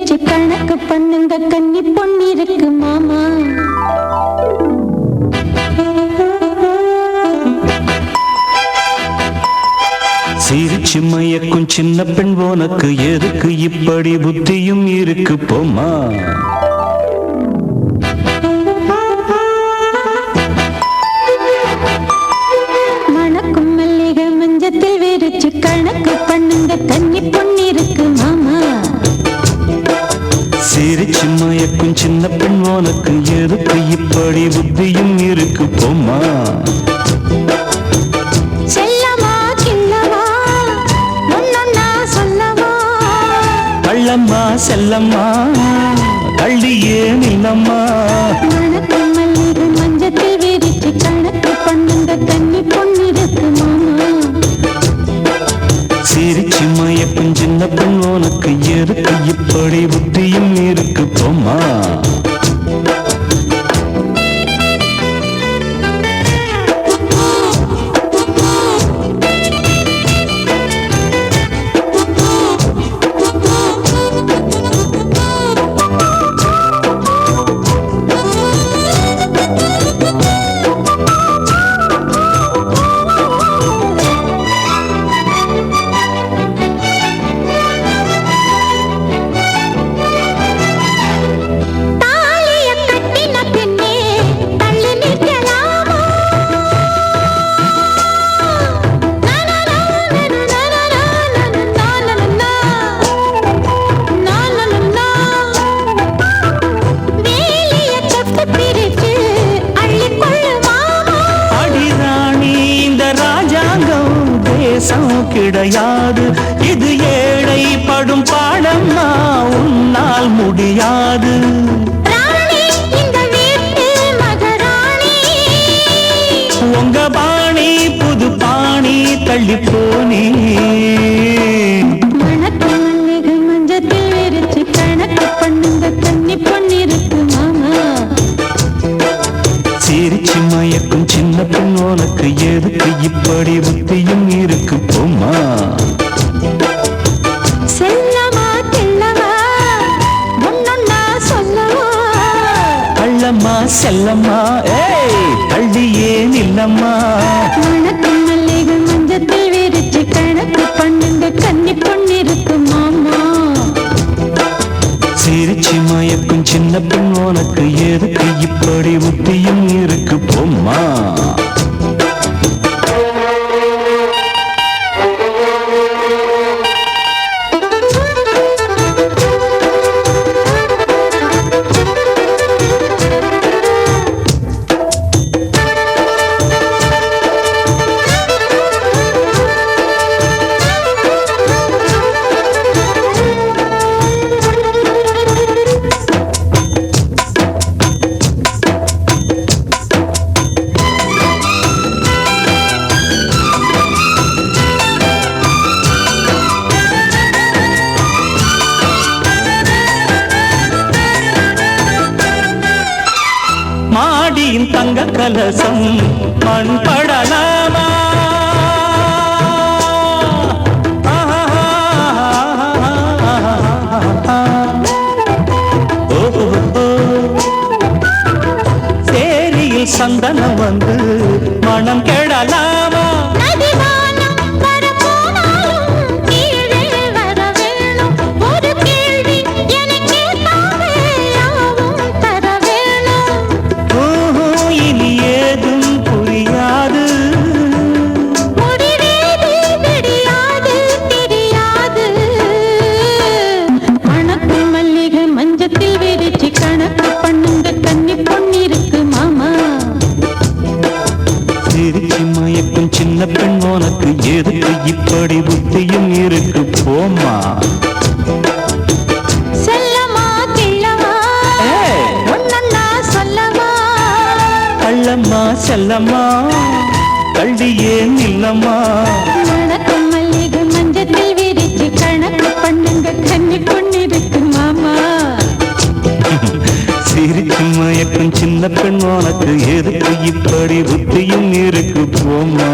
விரிச்சு கணக்கு பண்ணுங்க கன்னி பொண்ணிருக்கு மாமா. சிரிச்சு மயக்கும் சின்ன பெண் உனக்கு எதுக்கு இப்படி புத்தியும் இருக்கு போமா. மணக்கும் மல்லிகை மஞ்சத்தில் விரிச்சு கணக்கு பண்ணுங்க கன்னி பொண்ணிருக்கு மாமா. சிரிச்சு மயக்கும் சின்ன பெண் உனக்கு எதுக்கு இப்படி புத்தியும் இருக்கு போமா. கள்ளம்மா செல்லம்மா கள்ளியே நிலம்மா. மணக்கும் மல்லிகை மஞ்சத்தில் விரிச்சு கணக்கு பண்ணுங்க கன்னி பொண்ணிருக்கு மாமா. சிரிச்சு மயக்கும் சின்ன பெண் உனக்கு எதுக்கு இப்படி புத்தியும் இருக்கு போமா. கிடையாது இது ஏழை படும் பாடம்மா உன்னால் முடியாது. உங்க பாணி புது பாணி தள்ளி போனே. மணக்கும் மல்லிகை மஞ்சத்தில் விரிச்சு கணக்கு பண்ணுங்க கன்னி பொண்ணிருக்கு மாமா. சிரிச்சு மயக்கும் சின்ன பெண் உனக்கு எதுக்கு இப்படி புத்தியும் இருக்கு போமா. செல்லமா கிள்ளமா ஒன்னொன்னா சொல்லவா. கள்ளம்மா செல்லம்மா கள்ளியே நில்லம்மா. மணக்கும் மல்லிகை மஞ்சத்தில் விரிச்சு கணக்கு பண்ணுங்க கன்னி பொண்ணிருக்கு மாமா. சிரிச்சு மயக்கும் சின்ன பெண் உனக்கு எதுக்கு இப்படி புத்தியும் இருக்கு போமா. மாடியின் தங்க கலசம் மண் படலாமா. சேரியில் சந்தனம் வந்து மனம் கெடலாமா. சின்ன பெண் உனக்கு எதுக்கு இப்படி புத்தியும் இருக்கு போமா. செல்லமா கிள்ளமா ஒன்னொன்னா சொல்லவா. கள்ளம்மா செல்லம்மா கள்ளியே நில்லம்மா. மணக்கும் மல்லிகை மஞ்சத்தில் விரிச்சு கணக்கு பண்ணுங்க கன்னி பொண்ணிருக்கு மாமா. சிரிச்சு மயக்கும் சின்ன பெண் உனக்கு எதுக்கு இப்படி புத்தியும் இருக்கு போமா.